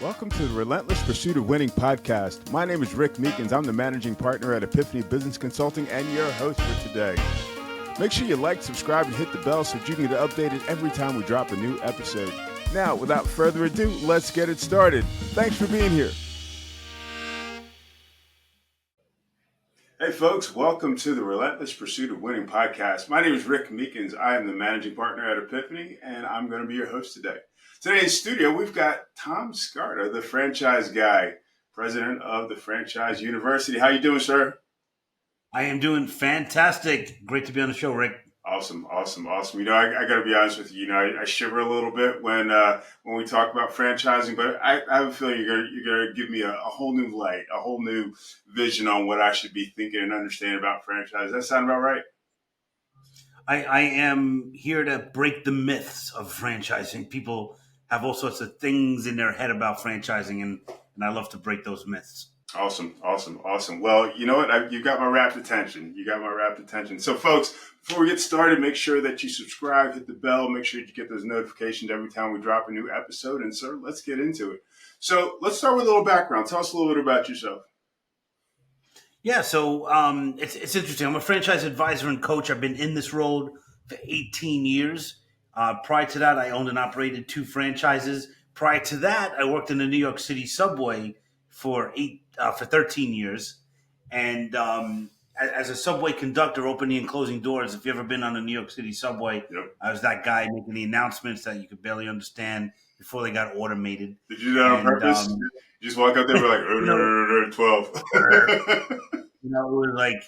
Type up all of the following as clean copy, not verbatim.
Welcome to the Relentless Pursuit of Winning podcast. My name is Rick Meekins. I'm the managing partner at Epiphany Business Consulting and your host for today. Make sure you like, subscribe, and hit the bell so that you can get updated every time we drop a new episode. Now, without further ado, let's get it started. Thanks for being here. Hey folks, welcome to the Relentless Pursuit of Winning podcast. My name is Rick Meekins. I am the managing partner at Epiphany, and I'm going to be your host today. Today in studio, we've got Tom Scarda, the franchise guy, president of the Franchise University. How you doing, sir? I am doing fantastic. Great to be on the show, Rick. Awesome. You know, I got to be honest with you. You know, I shiver a little bit when we talk about franchising, but I have a feeling you're gonna give me a whole new light, a whole new vision on what I should be thinking and understanding about franchise. Does that sound about right? I am here to break the myths of franchising. People have all sorts of things in their head about franchising, and I love to break those myths. Awesome. Well, you know what? You got my rapt attention. So, folks, before we get started, make sure that you subscribe, hit the bell, make sure you get those notifications every time we drop a new episode. And, sir, let's get into it. So let's start with a little background. Tell us a little bit about yourself. Yeah, so it's interesting. I'm a franchise advisor and coach. I've been in this role for 18 years. Prior to that, I owned and operated 2 franchises. Prior to that, I worked in the New York City subway for 13 years. And as a subway conductor, opening and closing doors, if you've ever been on the New York City subway, Yep. I was that guy making the announcements that you could barely understand before they got automated. Did you do that on purpose? You just walk out there and be like, 12. You know, it was like,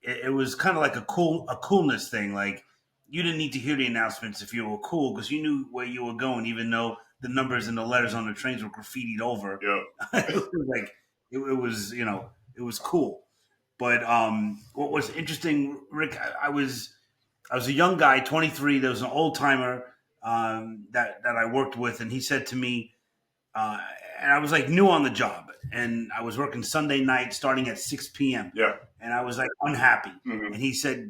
it was kind of like a coolness thing. Like, you didn't need to hear the announcements if you were cool because you knew where you were going, even though the numbers and the letters on the trains were graffitied over. Yeah. It was like, it was, you know, it was cool. But what was interesting, Rick, I was a young guy, 23. There was an old timer that I worked with, and he said to me, and I was like new on the job, and I was working Sunday night starting at 6 p.m. Yeah. And I was like unhappy. Mm-hmm. And he said,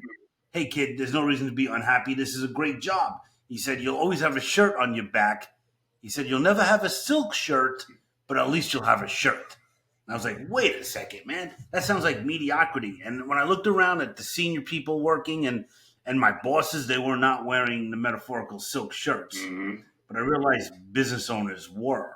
"Hey kid, there's no reason to be unhappy. This is a great job." He said, "You'll always have a shirt on your back." He said, "You'll never have a silk shirt, but at least you'll have a shirt." And I was like, wait a second, man. That sounds like mediocrity. And when I looked around at the senior people working and my bosses, they were not wearing the metaphorical silk shirts. Mm-hmm. But I realized business owners were.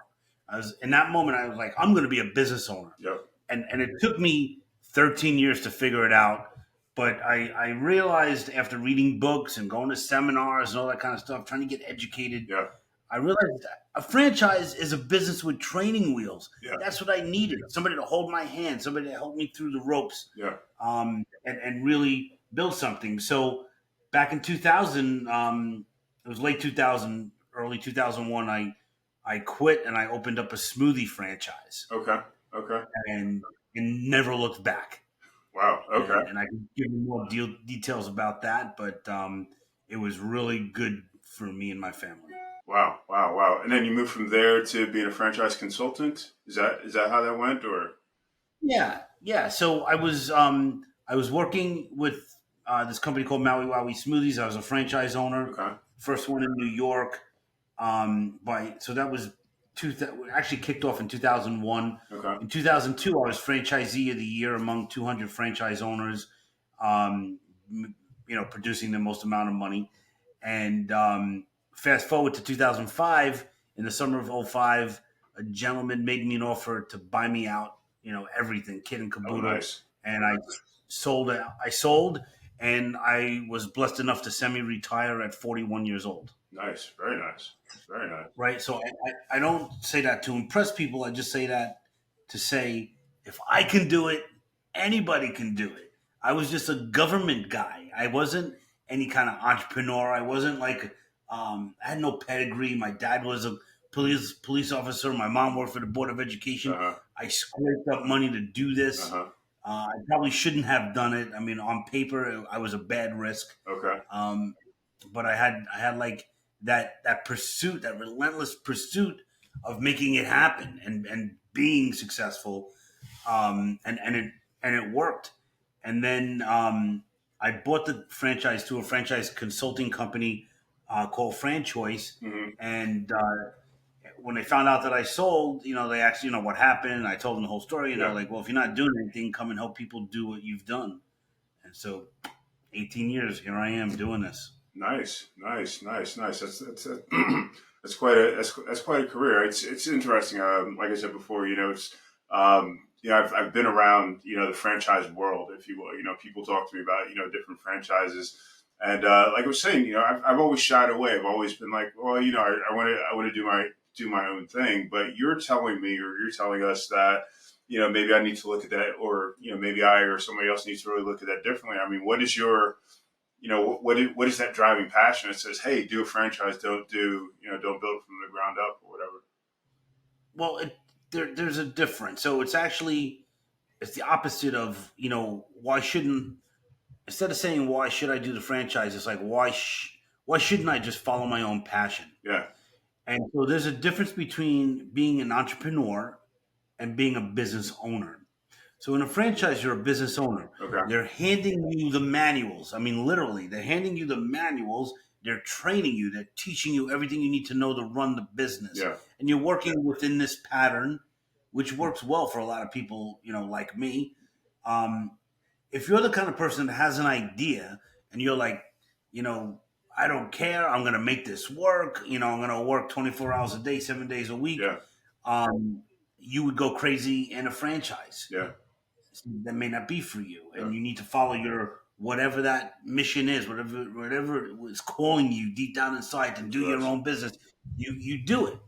In that moment, I was like, I'm going to be a business owner. Yep. And it took me 13 years to figure it out. But I realized after reading books and going to seminars and all that kind of stuff, trying to get educated, Yeah. I realized that a franchise is a business with training wheels. Yeah. That's what I needed. Somebody to hold my hand, somebody to help me through the ropes, Yeah. and really build something. So back in 2000, it was late 2000, early 2001, I quit and I opened up a smoothie franchise. Okay. And never looked back. Wow. Okay. And I can give you more details about that, but it was really good for me and my family. Wow. And then you moved from there to being a franchise consultant. Is that how that went, or? Yeah. So I was working with this company called Maui Wowie Smoothies. I was a franchise owner. Okay. First one in New York. So that was actually kicked off in 2001. Okay. In 2002, I was franchisee of the year among 200 franchise owners. Producing the most amount of money. And fast forward to 2005, in the summer of 2005, a gentleman made me an offer to buy me out, everything, kit and caboodle. Oh, nice. And I sold, and I was blessed enough to semi-retire at 41 years old. Nice. Very nice. Right? So I don't say that to impress people. I just say that to say, if I can do it, anybody can do it. I was just a government guy. I wasn't any kind of entrepreneur. I wasn't like, I had no pedigree. My dad was a police officer. My mom worked for the Board of Education. Uh-huh. I scraped up money to do this. Uh-huh. I probably shouldn't have done it. I mean, on paper, I was a bad risk. Okay. But I had like that pursuit, that relentless pursuit of making it happen and being successful. And it worked. And then I bought the franchise to a franchise consulting company called Franchoice. Mm-hmm. And when they found out that I sold, they asked, what happened. I told them the whole story, and they're Yeah. like, well, if you're not doing anything, come and help people do what you've done. And so 18 years, here I am doing this. Nice, nice, nice, nice. That's that's quite a career. It's interesting. Like I said before, it's I've been around the franchise world, if you will. People talk to me about different franchises, and like I was saying, I've always shied away. I've always been like, well, I want to do my own thing. But you're telling me, or you're telling us that maybe I need to look at that, or maybe I or somebody else needs to really look at that differently. I mean, what is your what is that driving passion that says, hey, do a franchise, don't build it from the ground up or whatever. Well, there's a difference. So it's the opposite of why shouldn't, instead of saying why should I do the franchise, it's like why shouldn't I just follow my own passion? Yeah. And so there's a difference between being an entrepreneur and being a business owner. So in a franchise, you're a business owner. Okay. They're handing you the manuals. I mean, literally, they're handing you the manuals. They're training you. They're teaching you everything you need to know to run the business. Yeah. And you're working within this pattern, which works well for a lot of people, like me. Um, if you're the kind of person that has an idea and you're like, you know, I don't care. I'm going to make this work. I'm going to work 24 hours a day, 7 days a week. Yeah. Um, you would go crazy in a franchise Yeah. that may not be for you, Yeah. and you need to follow your whatever that mission is, whatever is calling you deep down inside to do your own business. You do it.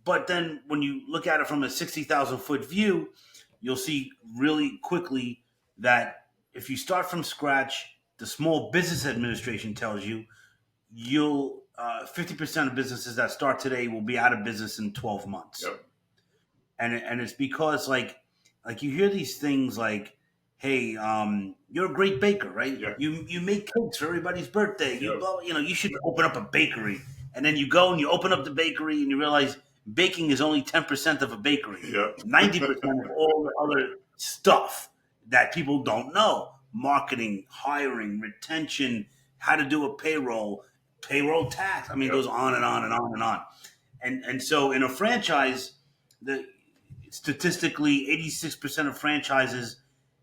But then when you look at it from a 60,000 foot view, you'll see really quickly that if you start from scratch, the Small Business Administration tells you you'll 50% of businesses that start today will be out of business in 12 months. Yep. And it's because like you hear these things like, hey, you're a great baker, right? Yeah. You make cakes for everybody's birthday. Yep. You should open up a bakery. And then you go and you open up the bakery and you realize baking is only 10% of a bakery. Yep. 90% of all the other stuff that people don't know. Marketing, hiring, retention, how to do a payroll tax. I mean, it goes on and on and on and on. And so in a franchise, statistically 86% of franchises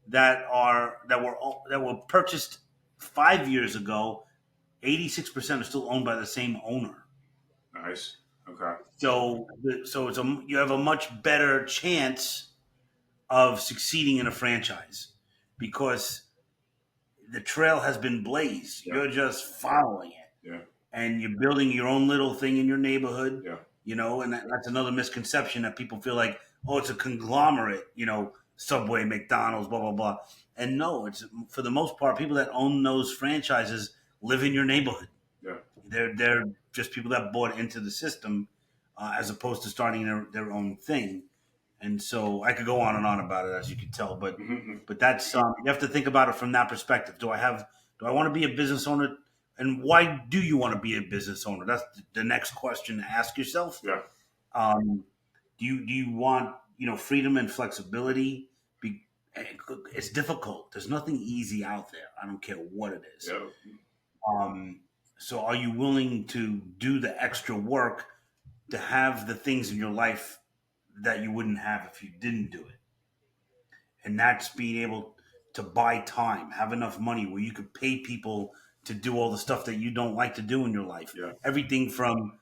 that were purchased 5 years ago, 86% are still owned by the same owner. Nice. Okay. So you have a much better chance of succeeding in a franchise because the trail has been blazed. Yeah. You're just following it. Yeah. And you're building your own little thing in your neighborhood. Yeah. And that's another misconception that people feel like, oh, it's a conglomerate, Subway, McDonald's, blah, blah, blah. And no, it's for the most part, people that own those franchises live in your neighborhood. Yeah. They're just people that bought into the system as opposed to starting their own thing. And so I could go on and on about it, as you can tell, but that's you have to think about it from that perspective. Do I want to be a business owner? And why do you want to be a business owner? That's the next question to ask yourself. Yeah. Do you want freedom and flexibility? It's difficult. There's nothing easy out there. I don't care what it is. Yeah. So are you willing to do the extra work to have the things in your life that you wouldn't have if you didn't do it? And that's being able to buy time, have enough money where you could pay people to do all the stuff that you don't like to do in your life. Yeah. Everything from,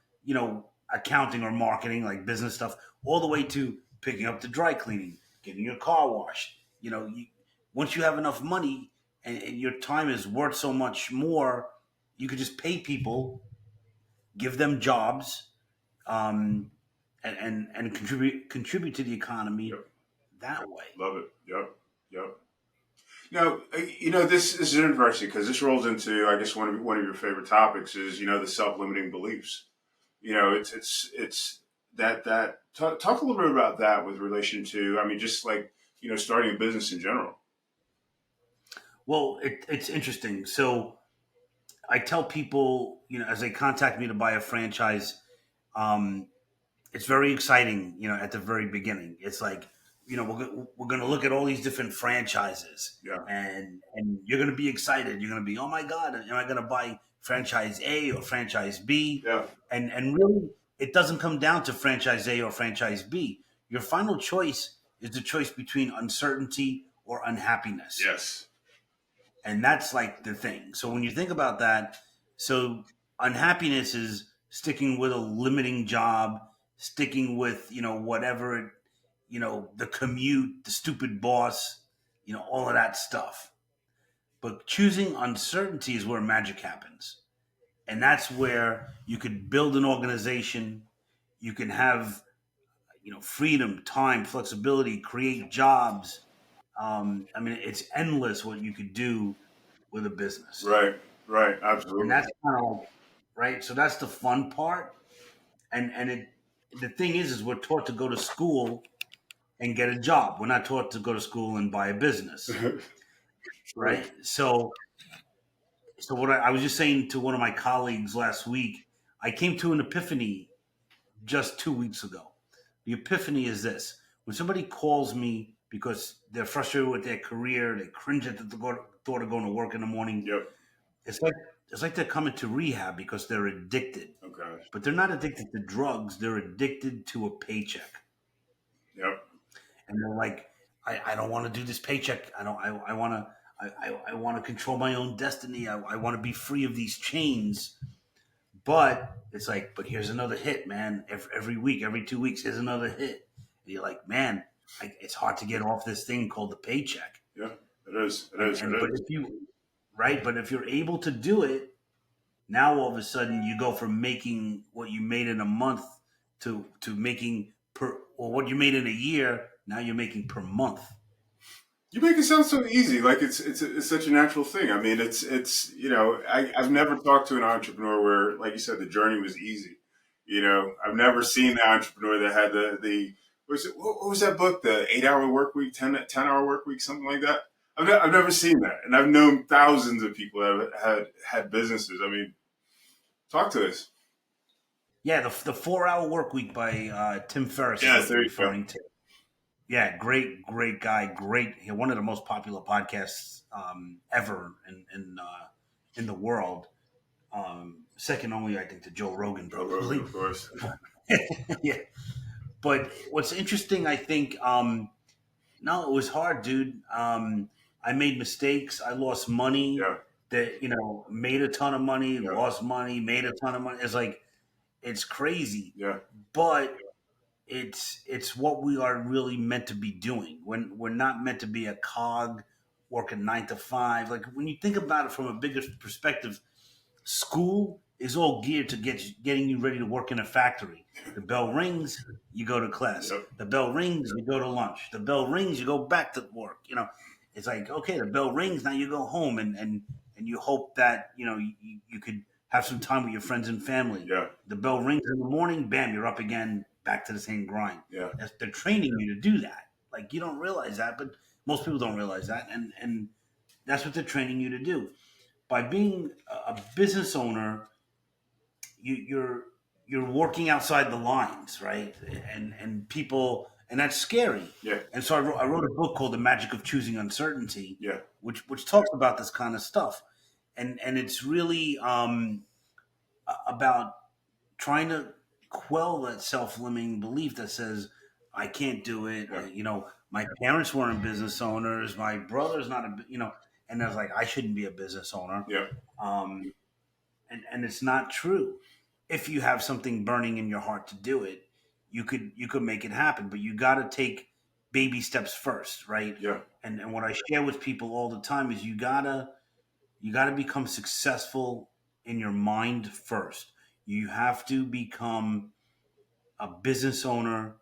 accounting or marketing, like business stuff, all the way to picking up the dry cleaning, getting your car washed. Once you have enough money and your time is worth so much more, you could just pay people, give them jobs, and contribute to the economy that way. Love it. Yep. Now, this is interesting because this rolls into, I guess, one of your favorite topics is, the self-limiting beliefs. It's that talk a little bit about that with relation to, I mean, just like, starting a business in general. Well, it's interesting. So I tell people, as they contact me to buy a franchise, it's very exciting, at the very beginning. It's like, we're going to look at all these different franchises, and you're going to be excited. You're going to be, oh my God, am I going to buy franchise A or franchise B? Yeah. And really, it doesn't come down to franchise A or franchise B. Your final choice is the choice between uncertainty or unhappiness. Yes. And that's like the thing. So when you think about that, so unhappiness is sticking with a limiting job, sticking with, whatever it, the commute, the stupid boss, all of that stuff. But choosing uncertainty is where magic happens. And that's where you could build an organization, you can have, freedom, time, flexibility, create jobs. I mean, it's endless what you could do with a business. Right. Right. And Absolutely. that's kind of like, right. So that's the fun part. And the thing is we're taught to go to school and get a job. We're not taught to go to school and buy a business, True. right? So what I was just saying to one of my colleagues last week, I came to an epiphany just 2 weeks ago. The epiphany is this: when somebody calls me because they're frustrated with their career, they cringe at the thought of going to work in the morning. Yep. It's like they're coming to rehab because they're addicted, Okay. but they're not addicted to drugs. They're addicted to a paycheck, Yep. and they're like, I don't want to do this paycheck. I want to. I want to control my own destiny. I want to be free of these chains. But it's like, but here's another hit, man. Every week, every 2 weeks, here's another hit. And you're like, man, it's hard to get off this thing called the paycheck. Yeah. It is. It And is. and It but is. if you right, but if you're able to do it, now all of a sudden you go from making what you made in a month to making per or what you made in a year. Now you're making per month. You make it sound so easy, like it's such a natural thing. I mean, I've never talked to an entrepreneur where, like you said, the journey was easy. I've never seen the entrepreneur that had the what was that book, the 8 hour work week, 10 hour work week, something like that. I've never seen that, and I've known thousands of people that have had businesses. I mean, talk to us. Yeah, the 4 hour work week by Tim Ferriss is Yes, what you're there you go. referring to. Yeah, great guy, great. One of the most popular podcasts ever in the world. Second only, I think, to Joe Rogan, Joe Rogan, probably. of course. Yeah, but what's interesting, I think, no, it was hard, dude. I made mistakes. I lost money. Yeah, That made a ton of money, yeah, lost money, made a ton of money. It's like it's crazy, yeah, but it's what we are really meant to be doing. When we're not meant to be a cog working 9 to 5. Like when you think about it from a bigger perspective, school is all geared to getting you ready to work in a factory. The bell rings, you go to class. yep, The bell rings, you go to lunch. The bell rings, you go back to work. It's like, okay, the bell rings, now you go home and you hope that you could have some time with your friends and family. yeah, The bell rings in the morning, bam, you're up again, back to the same grind. yeah, They're training you to do that. Like you don't realize that, but most people don't realize that, and that's what they're training you to do. By being a business owner, you're working outside the lines, right? And people, and that's scary. yeah, And so I wrote a book called The Magic of Choosing Uncertainty, yeah, which talks about this kind of stuff, and it's really about trying to quell that self-limiting belief that says I can't do it. yeah, My parents weren't business owners. My brother's not and I was like, I shouldn't be a business owner. yeah, Um, and it's not true. If you have something burning in your heart to do it, you could make it happen. But you got to take baby steps first, right? yeah, And what I share with people all the time is you gotta become successful in your mind first. You have to become a business owner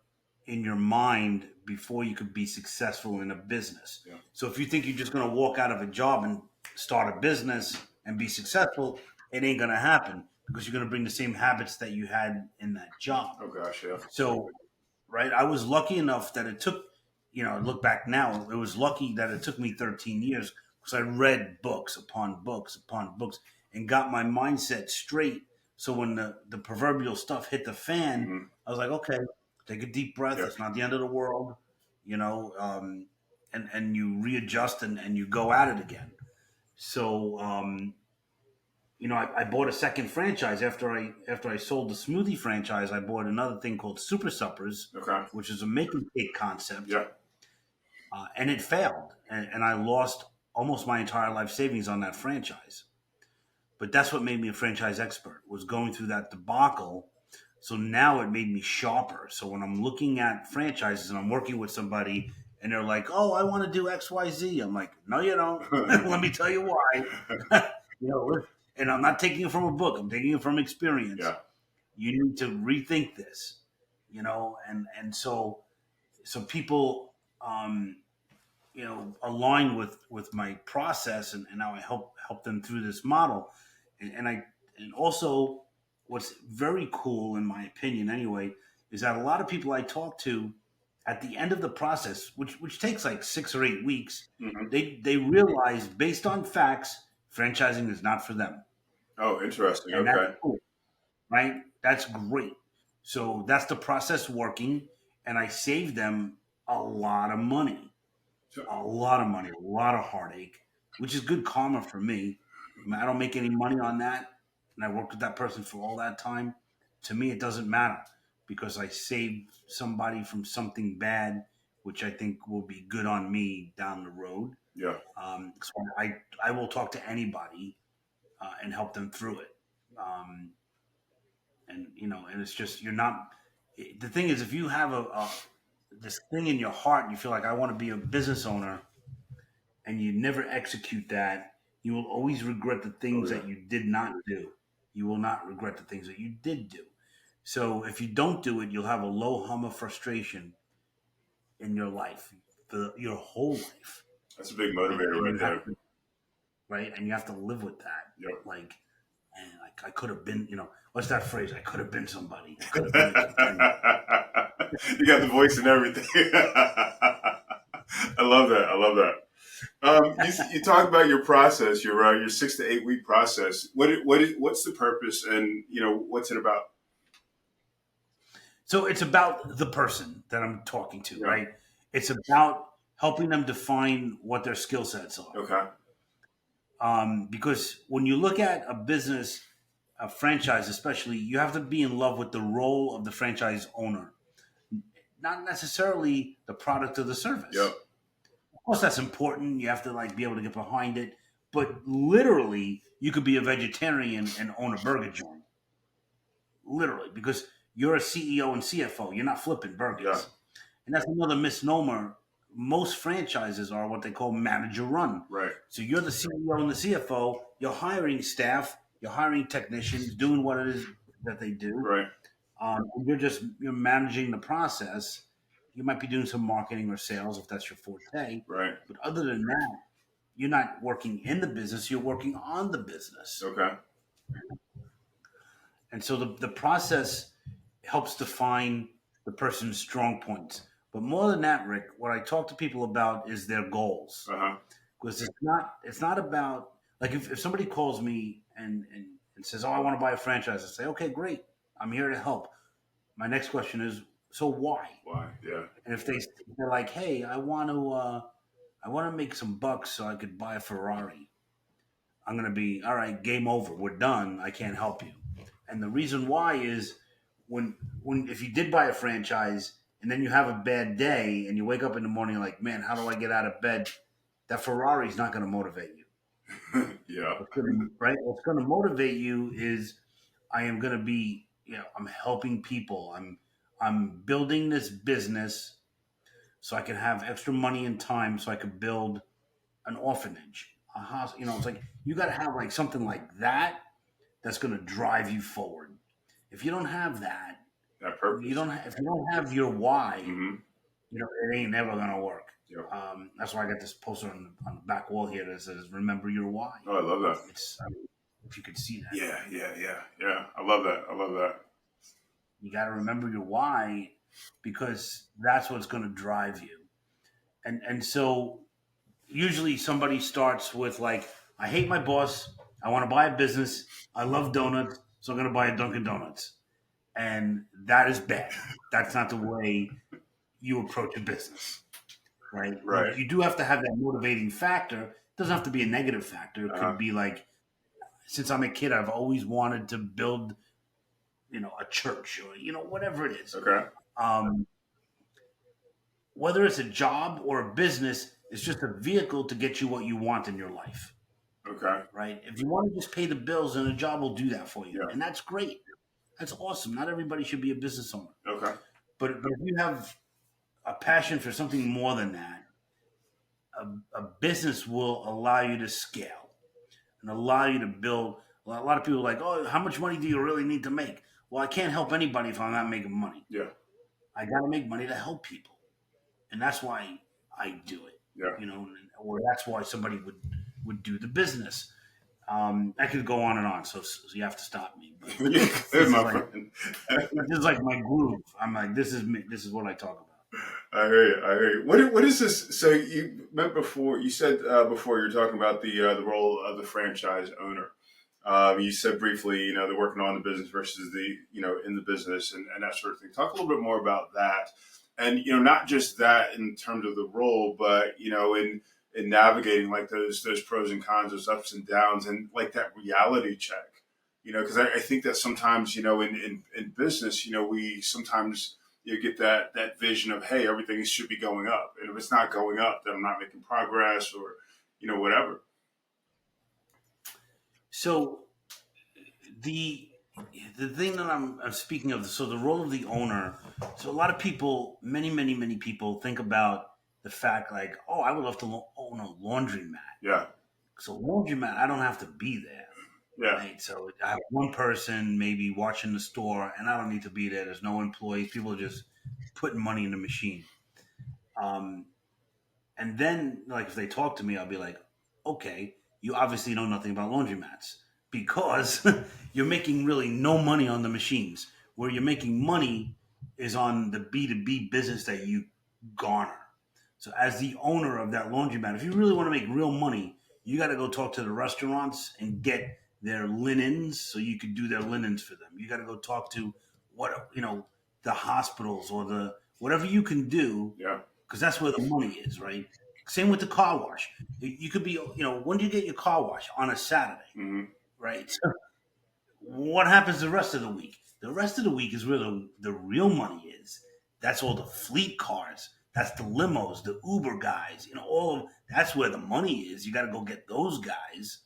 in your mind before you could be successful in a business. yeah. So if you think you're just going to walk out of a job and start a business and be successful, it ain't going to happen because you're going to bring the same habits that you had in that job. Oh gosh, yeah, So, right, I was lucky enough that it took, look back now, it was lucky that it took me 13 years because I read books upon books upon books and got my mindset straight. So when the proverbial stuff hit the fan, hmm, I was like, okay, take a deep breath. yeah, It's not the end of the world, you know, um, and you readjust and you go at it again. So I bought a second franchise after I sold the smoothie franchise. I bought another thing called Super Suppers, Okay. which is a making cake concept, Yeah. and it failed, and I lost almost my entire life savings on that franchise. But that's what made me a franchise expert, was going through that debacle. So now it made me sharper. So when I'm looking at franchises and I'm working with somebody and they're like, "Oh, I want to do XYZ," I'm like, "No, you don't. Let me tell you why." And I'm not taking it from a book. I'm taking it from experience. Yeah. You need to rethink this, and so people, align with my process, and how I help them through this model, and also what's very cool in my opinion anyway is that a lot of people I talk to at the end of the process, which takes like 6 or 8 weeks, Hmm. they realize based on facts franchising is not for them, Oh, interesting. and that's Okay. cool, right? That's great. So that's the process working, and I saved them a lot of money, So, a lot of heartache, which is good karma for me. I mean, I don't make any money on that, and I worked with that person for all that time. To me, it doesn't matter because I saved somebody from something bad, which I think will be good on me down the road. yeah. So I will talk to anybody and help them through it. Um, and it's just you're not. The thing is, if you have a this thing in your heart, and you feel like I want to be a business owner, and you never execute that, you will always regret the Oh, things yeah. that you did not do. You will not regret the things that you did do. So if you don't do it, you'll have a low hum of frustration in your life, for your whole life, That's a big and motivator and right you have there. to right, and you have to live with that. Yep. Like, man, like I could have been, what's that phrase? I could have been somebody. I could have been a contender. You got the voice and everything. I love that. I love that. You talk about your process, your 6 to 8 week process. What's the purpose, and what's it about? So it's about the person that I'm talking to, Yeah. right? It's about helping them define what their skill sets are. Okay. Because when you look at a business, a franchise especially, you have to be in love with the role of the franchise owner, not necessarily the product or the Yep. service. Of course, that's important. You have to like be able to get behind it. But literally, you could be a vegetarian and own a burger joint. Literally, because you're a CEO and CFO. You're not flipping Yeah. burgers. And that's another misnomer. Most franchises are what they call manager run. Right. So you're the CEO and the CFO, you're hiring staff, you're hiring technicians, doing what it is that they do. Right. You're managing the process. You might be doing some marketing or sales if that's your forte. Right. But other than that, you're not working in the business, you're working on the business. Okay. And so the process helps define the person's strong points. But more than that, Rick, what I talk to people about is their goals. Uh huh. Because it's not about like if somebody calls me and says, "Oh, I want to buy a franchise," I say, "Okay, great. I'm here to help." My next question is, "So why?" Why? Yeah. And if they're like, "Hey, I want to make some bucks so I could buy a Ferrari," I'm gonna be all right. Game over. We're done. I can't help you. And the reason why is when if you did buy a franchise and then you have a bad day and you wake up in the morning like, man, how do I get out of bed? That Ferrari's not going to motivate you. Yeah. Right? What's going to motivate you is I am going to be, I'm helping people. I'm building this business so I can have extra money and time so I could build an orphanage, a house. It's like you got to have like something like that that's going to drive you forward. If you don't have that, That purpose. if you don't have your why, Mm-hmm. it ain't never gonna work. Yep. That's why I got this poster on the back wall here that says "Remember your why." Oh, I love that. If you could see that, Yeah. Yeah. Yeah. Yeah. I love that. I love that. you got to remember your why because that's what's going to drive you. And so usually somebody starts with like, "I hate my boss. I want to buy a business. I love donuts, so I'm going to buy a Dunkin' Donuts." And that is bad. That's not the way you approach a business, right? Right. You do have to have that motivating factor. It doesn't have to be a negative factor. It Uh huh. could be like since I'm a kid, I've always wanted to build, a church or whatever it is. Okay. Um, whether it's a job or a business, it's just a vehicle to get you what you want in your life, Okay. right? If you want to just pay the bills, then a job will do that for you, Yeah. and that's great. That's awesome. Not everybody should be a business owner, Okay. but if you have a passion for something more than that, a business will allow you to scale and allow you to build. A lot of people are like, oh, how much money do you really need to make? Well, I can't help anybody if I'm not making money. Yeah. I got to make money to help people, and that's why I do it. Yeah. Or that's why somebody would do the business. I could go on and on, so you have to stop me. But You're good, my friend. this is like my groove. I'm like, this is me. This is what I talk about. I hear you. I hear you. What is this? So you meant before. You said before you were talking about the role of the franchise owner. You said briefly, they're working on the business versus the in the business and that sort of thing. Talk a little bit more about that, and not just that in terms of the role, but in navigating like those pros and cons, those ups and downs, and like that reality check. Because I think that sometimes in business, we sometimes you get that vision of, hey, everything should be going up, and if it's not going up, then I'm not making progress, or whatever. So the the thing that I'm speaking of, so the role of the owner. So a lot of people, many people, think about the fact like, oh, I would love to own a laundromat. Yeah. So laundromat, I don't have to be there, Yeah. right? So I have one person maybe watching the store, and I don't need to be there. There's no employees. People are just putting money in the machine. Um, and then, like, if they talk to me, I'll be like, okay, you obviously know nothing about laundromats because you're making really no money on the machines. Where you're making money is on the B2B business that you garner. So, as the owner of that laundromat, if you really want to make real money, you got to go talk to the restaurants and get their linens so you could do their linens for them. You got to go talk to the hospitals or the whatever you can do Yeah. because that's where the money is, right? Same with the car wash. You could be, when do you get your car wash? On a Saturday, Hmm. right? So what happens the rest of the week? The rest of the week is where the real money is. That's all the fleet cars. That's the limos, the Uber guys. That's where the money is. You got to go get those guys.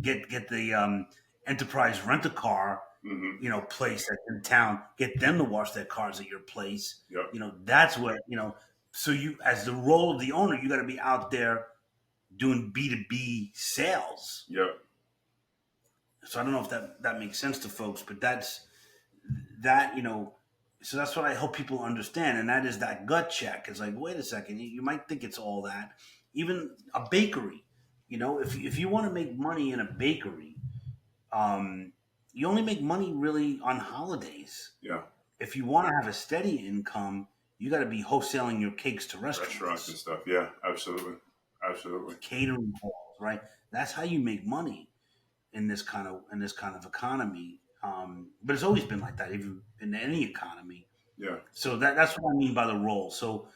Get the enterprise rent a car, Hmm. place that's in town. Get them to wash their cars at your place. Yep. That's where. So you, as the role of the owner, you got to be out there doing B2B sales. Yep. So I don't know if that makes sense to folks, but that. So that's what I hope people understand, and that is that gut check. It's like, wait a second, you might think it's all that. Even a bakery, if you want to make money in a bakery, you only make money really on holidays. Yeah. If you want to have a steady income, you got to be wholesaling your cakes to Restaurants and restaurants, stuff. Yeah. Absolutely. Absolutely. catering halls, right? That's how you make money in this kind of economy. But it's always been like that, even in any economy. Yeah. So that's what I mean by the role. So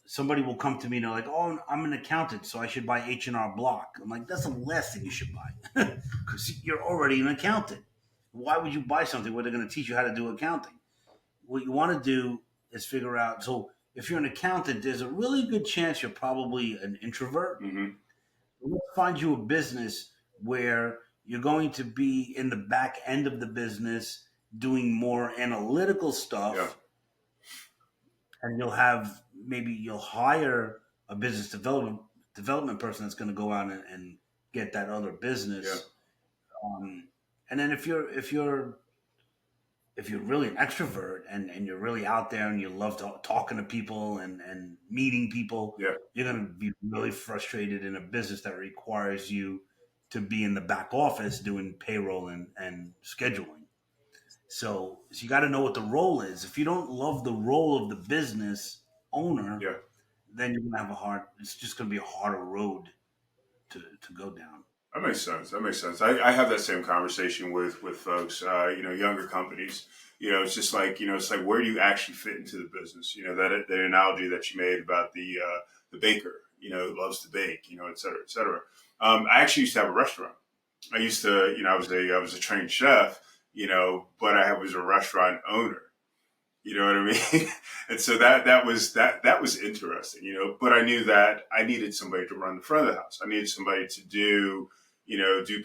somebody will come to me and they're like, "Oh, I'm an accountant, so I should buy H&R Block." I'm like, "That's the last thing you should buy because you're already an accountant. Why would you buy something where they're going to teach you how to do accounting? What you want to do is figure out. So if you're an accountant, there's a really good chance you're probably an introvert. Hmm. Let's find you a business where you're going to be in the back end of the business doing more analytical Yeah. stuff, and you'll hire a business development person that's going to go out and get that other Yeah. business. Um, and then if you're really an extrovert and you're really out there and you love talking to people and meeting people, Yeah. you're going to be really frustrated in a business that requires you to be in the back office doing payroll and scheduling. So you got to know what the role is. If you don't love the role of the business owner, Yeah. then you're going to have it's just going to be a harder road to go down. That makes sense. That makes sense. I have that same conversation with folks, younger companies. It's just like, it's like, where do you actually fit into the business? That analogy that you made about the baker, who loves to bake, et cetera, et cetera. I actually used to have a restaurant. I used to, I was a trained chef, but I was a restaurant owner. You know what I mean? And so that was interesting, But I knew that I needed somebody to run the front of the house. I needed somebody to do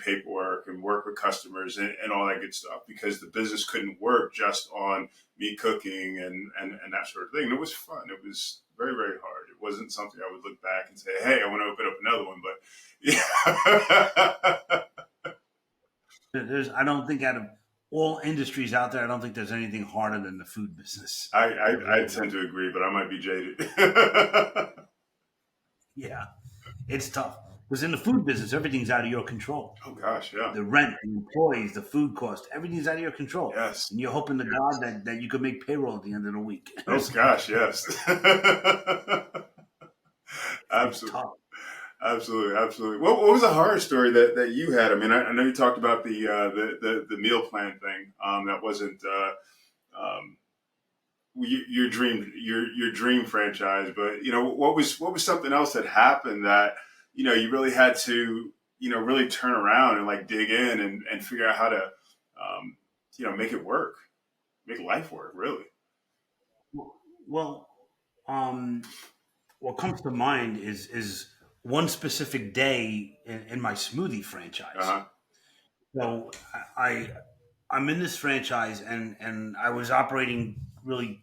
paperwork and work with customers and all that good stuff because the business couldn't work just on me cooking and that sort of thing. And it was fun. It was very, very hard. It wasn't something I would look back and say, "Hey, I want to open up another one." But yeah. I don't think out of all industries out there, I don't think there's anything harder than the food business. I Really tend don't. to agree, but I might be jaded. Yeah, it's tough because in the food business, everything's out of your control. Oh gosh, yeah. The rent, the employees, the food cost, everything's out of your control. Yes. And you're hoping to God that you can make payroll at the end of the week. Oh gosh, yes. It's Absolutely. tough. Absolutely, absolutely. What was a horror story that you had? I mean, I know you talked about the meal plan thing. That wasn't um, your dream franchise, but what was something else that happened that you really had to really turn around and like dig in and figure out how to make it work, make life work, really. Well, what comes to mind is one specific day in my smoothie Uh franchise. huh. So I I'm in this franchise and I was operating really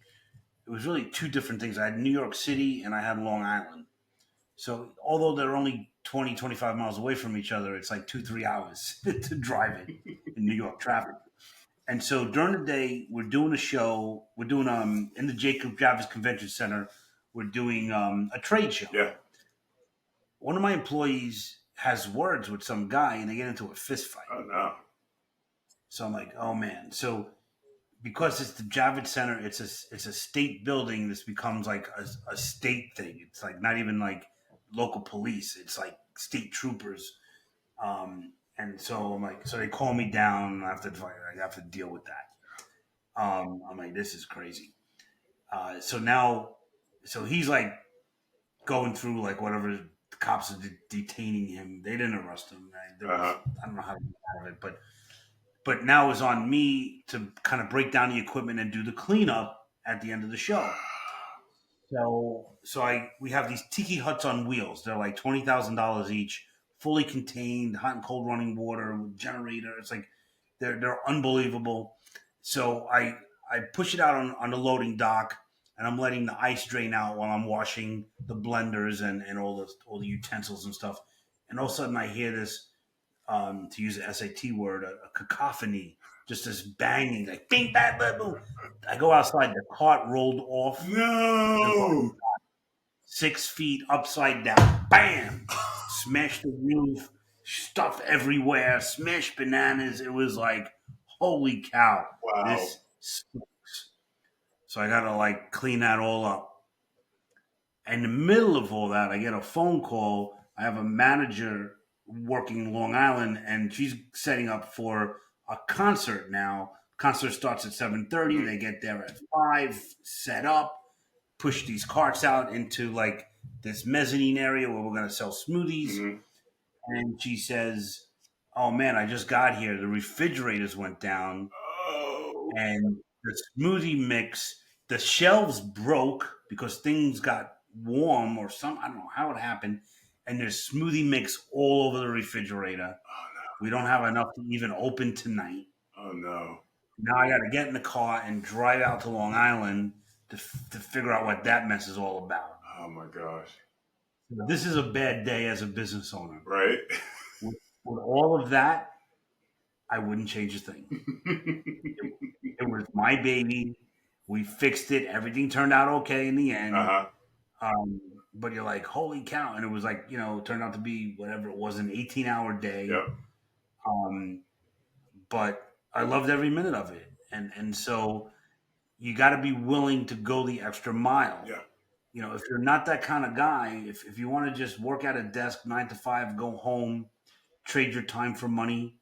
it was really two different things. I had New York City and I had Long Island. So although they're only 20 25 miles away from each other, it's like 2 3 hours to drive it in New York traffic. And so during the day, we're doing a show. We're doing in the Jacob Javits Convention Center. We're doing a trade show. Yeah. One of my employees has words with some guy, and they get into a fist fight. Oh no. So I'm like, oh man. So because it's the Javits Center, it's a state building. This becomes like a state thing. It's like not even like local police. It's like state troopers. And so I'm like, so they call me down, and I have to deal with that. I'm like, this is crazy. So now, so he's like going through like whatever the cops are detaining him. They didn't arrest him. Right? There Uh was huh. I don't know how to get out of it, but now it's on me to kind of break down the equipment and do the cleanup at the end of the show. So we have these tiki huts on wheels. They're like $20,000 each, fully contained, hot and cold running water with generator. It's like they're unbelievable. So I push it out on the loading dock, and I'm letting the ice drain out while I'm washing the blenders and all the utensils and stuff. And all of a sudden I hear this, to use the SAT word, a cacophony, just this banging, like bing, bang, boom, boom. I go outside, the cart rolled off the loading No. 6 feet upside down. Bam! Smashed the roof, stuff everywhere, smashed bananas. It was like, holy cow, Wow. this sucks. So I gotta like clean that all up. In the middle of all that, I get a phone call. I have a manager working in Long Island, and she's setting up for a concert now. Concert starts at 7:30. Mm-hmm. They get there at 5, set up, push these carts out into like this mezzanine area where we're going to sell smoothies. Mm-hmm. And she says, "Oh man, I just got here. The refrigerators went down, Oh. and the smoothie mix, the shelves broke because things got warm or some. I don't know how it happened. And there's smoothie mix all over the refrigerator. We don't have enough to even open tonight. Oh no. Now I got to get in the car and drive out to Long Island to figure out what that mess is all about." Oh my gosh. This is a bad day as a business owner. Right? With all of that, I wouldn't change a thing. It was my baby. We fixed it. Everything turned out okay in the end. Uh-huh. Um, but you're like, holy cow. And it was like, turned out to be whatever it was, an 18-hour day. Yep. Um, but I loved every minute of it. And so you got to be willing to go the extra mile. Yeah. If you're not that kind of guy, if you want to just work at a desk 9 to 5, go home, trade your time for money,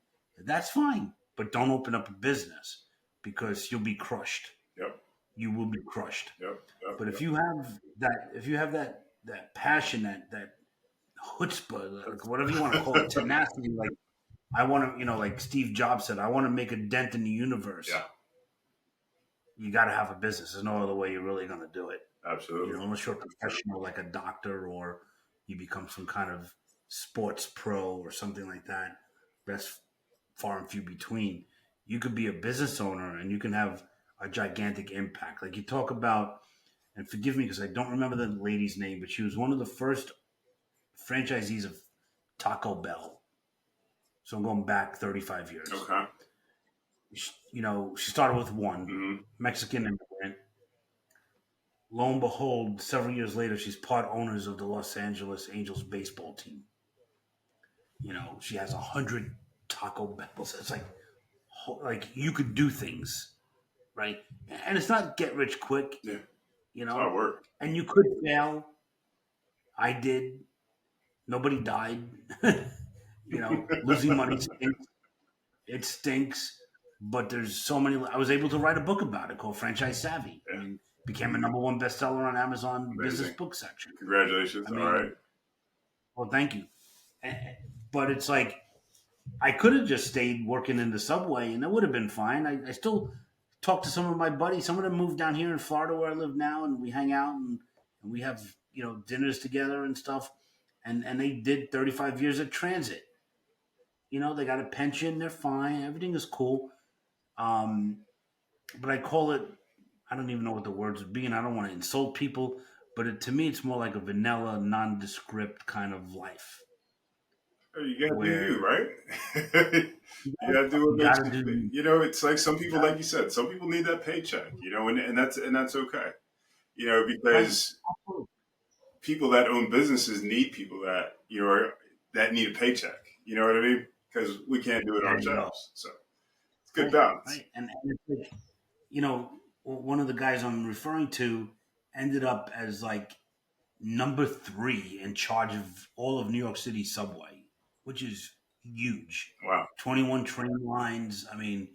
that's fine. But don't open up a business because you'll be crushed. Yep. You will be crushed. Yep. Yep. But Yep. if you have that passion, that chutzpah, like whatever you want to call it, tenacity, like I want to, like Steve Jobs said, I want to make a dent in the Yeah, universe. You got to have a business. There's no other way you're really going to do it. absolutely. Unless you're a professional like a doctor or you become some kind of sports pro or something like that. That's far and few between. You could be a business owner and you can have a gigantic impact. Like you talk about, and forgive me because I don't remember the lady's name, but she was one of the first franchisees of Taco Bell. So I'm going back 35 years. Okay. She started with one Hmm. Mexican immigrant. Lo and behold, several years later, she's part owners of the Los Angeles Angels baseball team. She has 100 Taco Bells. It's like you could do things, right? And it's not get rich quick, Yeah, you it's a lot of know. work. And you could fail. I did. Nobody died. Losing money stinks. It stinks. But there's so many. I was able to write a book about it called Franchise Savvy. I Yeah, mean, became a number one bestseller on Amazon business amazing. book section. Congratulations. I All mean, right. well, thank you. But it's like I could have just stayed working in the subway, and that would have been fine. I still talk to some of my buddies. Some of them moved down here in Florida, where I live now, and we hang out and we have dinners together and stuff. And they did 35 years at transit. They got a pension. They're fine. Everything is cool. Um, but I call it. I don't even know what the words would be, and I don't want to insult people. But to me, it's more like a vanilla, nondescript kind of life Oh, you gotta do you, where right? You gotta do what you makes got to you. do. It's like some people, like you said, some people need that paycheck. And that's okay. Right. Because people that own businesses need people that that need a paycheck. You know what I mean? Because we can't do it There you go. ourselves. So it's good Right, balance. right. And it's like, one of the guys I'm referring to ended up as like number three in charge of all of New York City subway, which is huge. Wow. 21 train lines. I mean,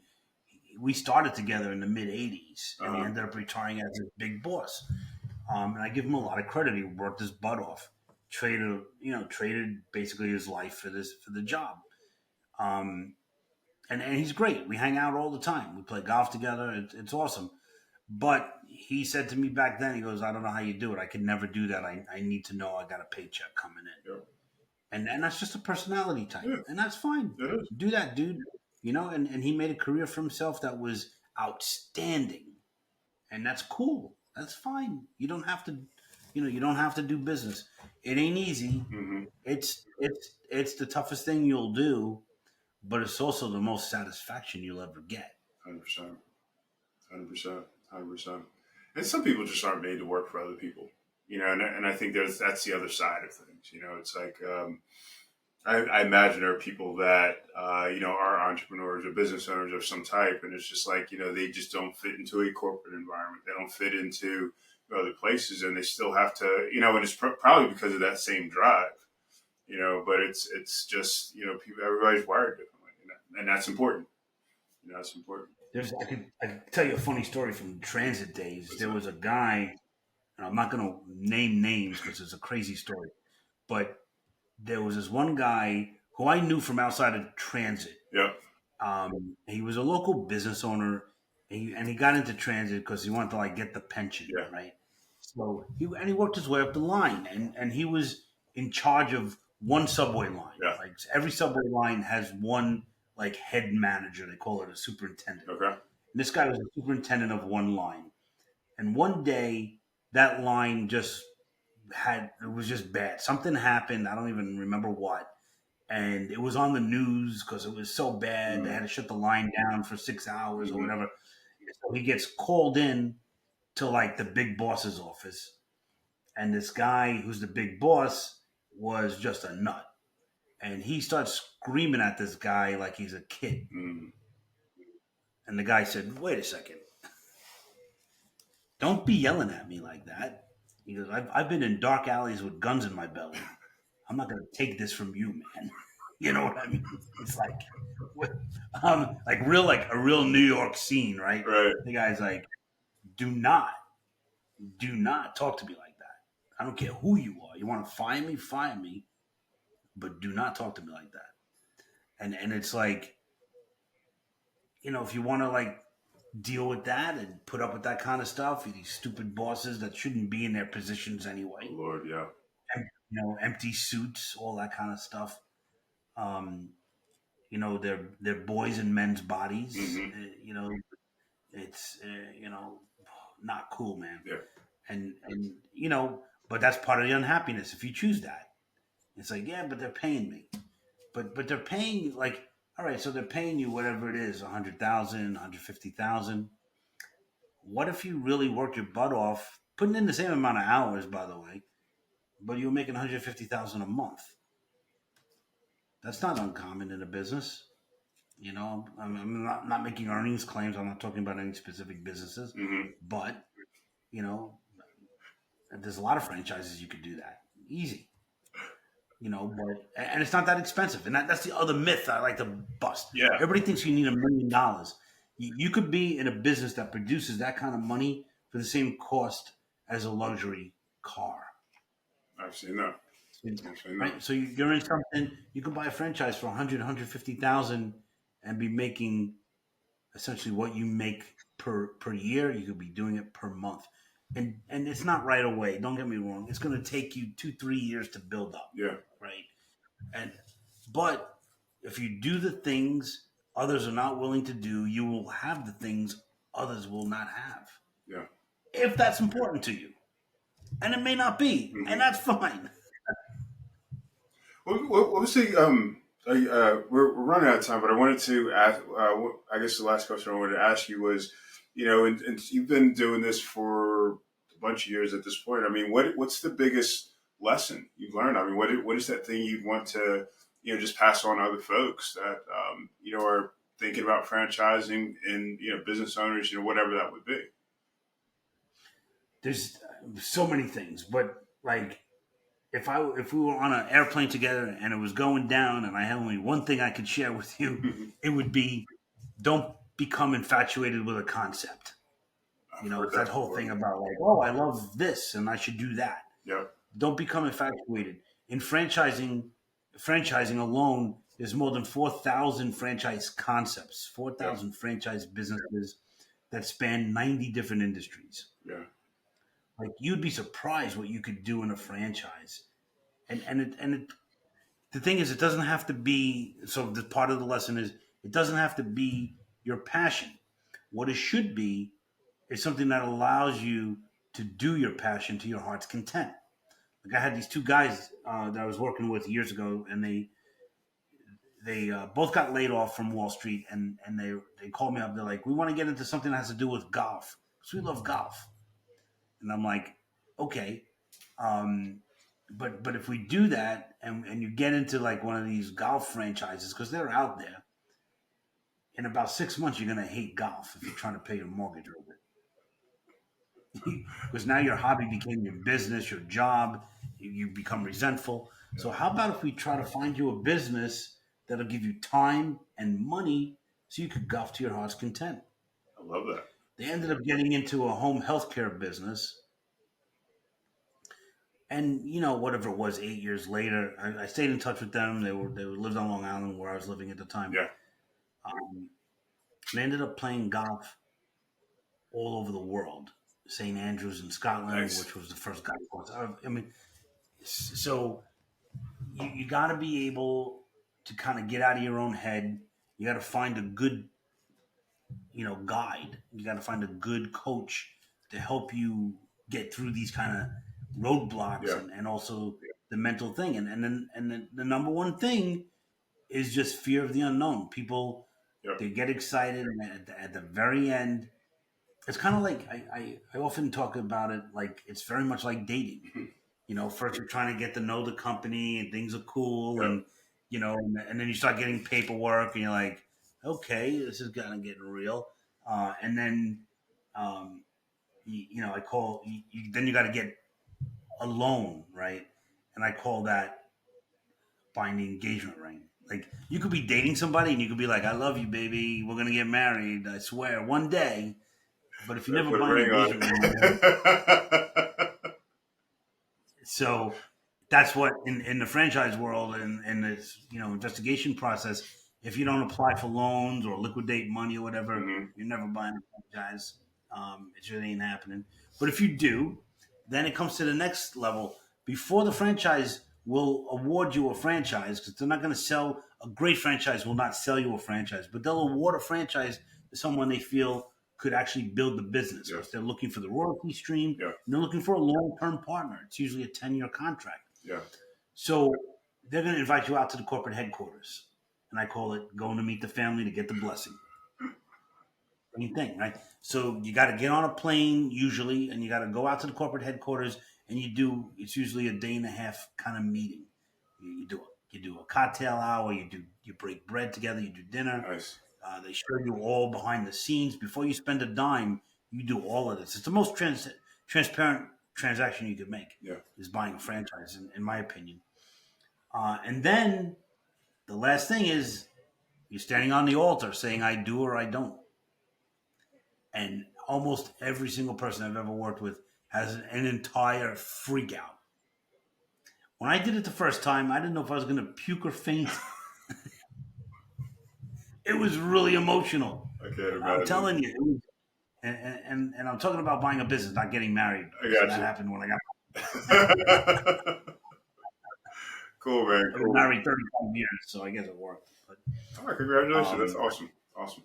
we started together in the mid 80s and he Uh-huh. ended up retiring as a big boss. And I give him a lot of credit. He worked his butt off. Traded basically his life for the job. Um, and he's great. We hang out all the time. We play golf together. It's awesome. But he said to me back then, he goes, I don't know how you do it. I could never do that. I need to know I got a paycheck coming in. Yeah. And that's just a personality type. Yeah. And that's fine. It is. Do that, dude. And he made a career for himself that was outstanding. And that's cool. That's fine. You don't have to do business. It ain't easy. Mm-hmm. It's the toughest thing you'll do, but it's also the most satisfaction you'll ever get. 100%. 100%. 100%. And some people just aren't made to work for other people. And I think that's the other side of things. It's like I imagine there are people that are entrepreneurs or business owners of some type, and it's just like they just don't fit into a corporate environment. They don't fit into other places, and they still have to and it's probably because of that same drive. But it's just people, everybody's wired differently, and that's important. That's important. I could tell you a funny story from transit days. What's There that? was a guy, and I'm not going to name names because it's a crazy story, but there was this one guy who I knew from outside of transit. Yeah. He was a local business owner, and he got into transit because he wanted to like get the pension, Yeah. right? So he worked his way up the line, and he was in charge of one subway line. Yeah. Like every subway line has one like head manager. They call it a superintendent. Okay. And this guy was the superintendent of one line. And one day, that line it was just bad. Something happened. I don't even remember what. And it was on the news because it was so bad. They Mm-hmm. had to shut the line down for 6 hours or Mm-hmm. whatever. So he gets called in to like the big boss's office. And this guy who's the big boss was just a nut. And he starts screaming at this guy like he's a kid. Mm-hmm. And the guy said, wait a second. Don't be yelling at me like that. He goes, I've been in dark alleys with guns in my belly. I'm not going to take this from you, man. You know what I mean? It's like a real New York scene, right? Right. The guy's like, do not talk to me like that. I don't care who you are. You want to fire me, but do not talk to me like that. And it's like, if you want to like deal with that and put up with that kind of stuff, these stupid bosses that shouldn't be in their positions Oh, anyway, Lord, yeah. empty suits, all that kind of stuff. Um, they're boys in men's bodies. Hmm. It's not cool, man. Yeah. And but that's part of the unhappiness if you choose that. It's like, yeah, but they're paying me. But they're paying you like, all right, so they're paying you whatever it is, 100,000, 150,000. What if you really worked your butt off, putting in the same amount of hours, by the way, but you were making 150,000 a month? That's not uncommon in a business. I'm not making earnings claims. I'm not talking about any specific businesses, Hmm. but you know, there's a lot of franchises you could do that easy. But and it's not that expensive, and that's the other myth I like to bust. Yeah. Everybody thinks you need $1 million. You could be in a business that produces that kind of money for the same cost as a luxury car. I've seen that. I've seen that. Right? So you're in something. You could buy a franchise for 100, 150,000, and be making essentially what you make per year. You could be doing it per month, and it's not right away. Don't get me wrong. It's going to take you 2-3 years to build up, Yeah. right? And but if you do the things others are not willing to do, you will have the things others will not have. Yeah. If that's important to you, and it may not be, and Hmm. that's fine. What was the we're running out of time, but I wanted to ask. I guess the last question I wanted to ask you was, and you've been doing this for a bunch of years at this point. I mean, what's the biggest lesson you've learned? I mean, what is that thing you'd want to just pass on to other folks that are thinking about franchising and business owners, whatever that would be. There's so many things, but like if we were on an airplane together and it was going down and I had only one thing I could share with you, it would be don't become infatuated with a concept. I've heard It's that that whole before. thing about like, oh, I love this and I should do that. Yep. Don't become infatuated. In franchising alone, there's more than 4,000 franchise concepts, Yep. 4,000 franchise businesses that span 90 different industries. Yeah. Like you'd be surprised what you could do in a franchise. And the thing is, it doesn't have to be. So the part of the lesson is, it doesn't have to be your passion. What it should be is something that allows you to do your passion to your heart's content. Like I had these two guys that I was working with years ago, and they both got laid off from Wall Street, and they called me up. They're like, "We want to get into something that has to do with golf because we love golf." And I'm like, "Okay, um, but if we do that, and you get into like one of these golf franchises because they're out there, in about 6 months you're gonna hate golf if you're trying to pay your mortgage over it because now your hobby became your business, your job. You become resentful. So how about if we try to find you a business that'll give you time and money so you could golf to your heart's content? I love that. They ended up getting into a home healthcare business, and whatever it was, 8 years later, I stayed in touch with them. They lived on Long Island where I was living at the time. Yeah. Um, they ended up playing golf all over the world. St. Andrews in Scotland, Nice. which was the first golf course. I mean, so you got to be able to kind of get out of your own head. You got to find a good, guide. You got to find a good coach to help you get through these kind of roadblocks Yeah. and also the mental thing. And then the number one thing is just fear of the unknown. People, Yep. they get excited, and at the very end, it's kind of like I often talk about it like it's very much like dating. First you're trying to get to know the company and things are cool, Yep. and then you start getting paperwork and you're like, okay, this is kind of getting real. And then, I call then you got to get a loan, right? And I call that buying the engagement ring. Like you could be dating somebody and you could be like, I love you, baby. We're gonna get married. I swear, one day. But if you Better never put a buy an ring on engagement ring, it. so that's what in the franchise world and in this investigation process, If you don't apply for loans or liquidate money or whatever, Hmm. you're never buying a franchise. It just ain't happening. But if you do, then it comes to the next level. Before the franchise will award you a franchise, because they're not going to sell a great franchise, will not sell you a franchise, but they'll award a franchise to someone they feel could actually build the business Yeah. because they're looking for the royalty stream Yeah. and they're looking for a long term partner. It's usually a 10-year contract. Yeah. So they're going to invite you out to the corporate headquarters. And I call it going to meet the family to get the blessing. Same thing, right? So you got to get on a plane usually, and you got to go out to the corporate headquarters, and it's usually a day and a half kind of meeting. You do a cocktail hour, you break bread together, you do dinner. Nice. They show you all behind the scenes before you spend a dime. You do all of this. It's the most transparent transaction you could make. Yeah. Is buying a franchise, in my opinion. And then the last thing is you're standing on the altar saying I do or I don't. And almost every single person I've ever worked with has an entire freak out. When I did it the first time, I didn't know if I was going to puke or faint. It was really emotional. I can't I'm imagine. telling you. It was, and I'm talking about buying a business, not getting married. I So got that you. happened when I got Cool, man. I've been Cool. married 35 years, so I guess it worked. But All right, congratulations. That's um, awesome. Awesome.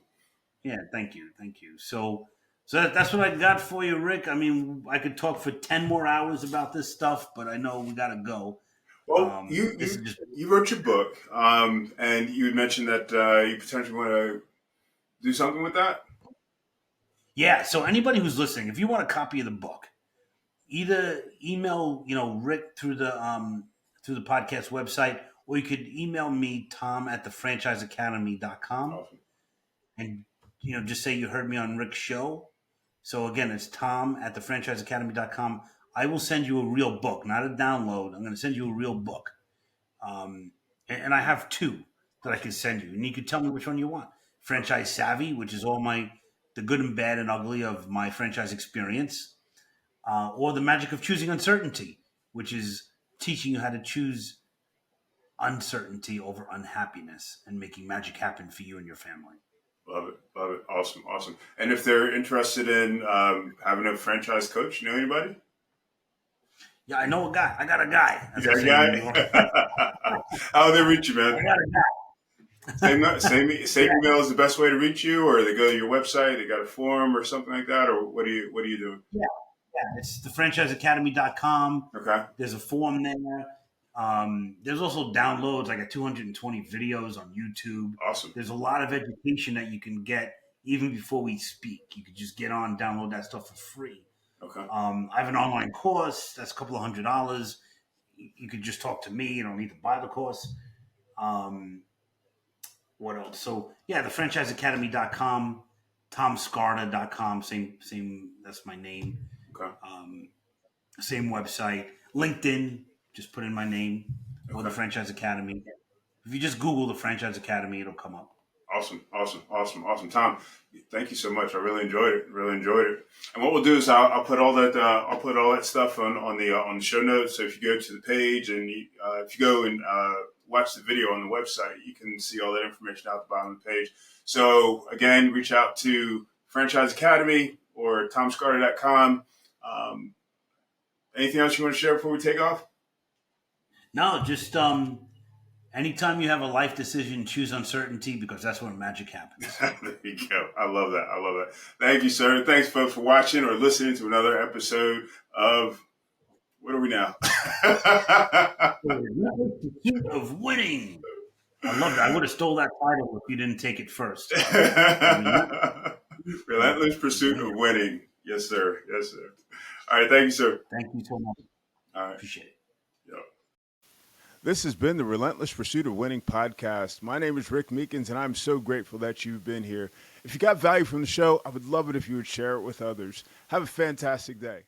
yeah, thank you. So that's what I got for you, Rick. I mean, I could talk for 10 more hours about this stuff, but I know we got to go. Well, you This you is just you wrote your book, and you had mentioned that you potentially want to do something with that. yeah. So anybody who's listening, if you want a copy of the book, either email Rick through the podcast website, or you could email me Tom at thefranchiseacademy.com, Awesome. and just say you heard me on Rick's show. So again, it's Tom at thefranchiseacademy.com. I will send you a real book, not a download. I'm going to send you a real book. And I have two that I can send you, and you can tell me which one you want. Franchise Savvy, which is all the good and bad and ugly of my franchise experience, or The Magic of Choosing Uncertainty, which is teaching you how to choose uncertainty over unhappiness and making magic happen for you and your family. Love it. Love it. Awesome. Awesome. And if they're interested in having a franchise coach, you know anybody? Yeah, I know a guy. I got a guy. You As I got a say in New York. guy? How do they reach you, I man? got a guy. Same email is the best way to reach you, or they go to your website, they got a form or something like that, or what are you doing? Yeah. Yeah, it's thefranchiseacademy.com. Okay. There's a form there. There's also downloads. I got 220 videos on YouTube. Awesome. There's a lot of education that you can get even before we speak. You could just get on, download that stuff for free. Okay. I have an online course that's a couple of $100. You could just talk to me. You don't need to buy the course. What else? So yeah, thefranchiseacademy.com, tomscarda.com. Same. That's my name. Okay. Same website. LinkedIn. Just put in my name or Okay. the Franchise Academy. If you just Google the Franchise Academy, it'll come up. Awesome. Tom, thank you so much. I really enjoyed it. And what we'll do is I'll put all that stuff on the show notes. So if you go to the page and if you go and watch the video on the website, you can see all that information out the bottom of the page. So again, reach out to Franchise Academy or tomscarter.com. Anything else you want to share before we take off? No, just anytime you have a life decision, choose uncertainty because that's when magic happens. There you go. I love that. Thank you, sir. Thanks, folks, for watching or listening to another episode of what are we now? Pursuit of winning. I love that. I would have stole that title if you didn't take it first. Relentless pursuit of winning. Yes, sir. All right. Thank you, sir. Thank you so much. All right. Appreciate it. Yep. This has been the Relentless Pursuit of Winning podcast. My name is Rick Meekins, and I'm so grateful that you've been here. If you got value from the show, I would love it if you would share it with others. Have a fantastic day.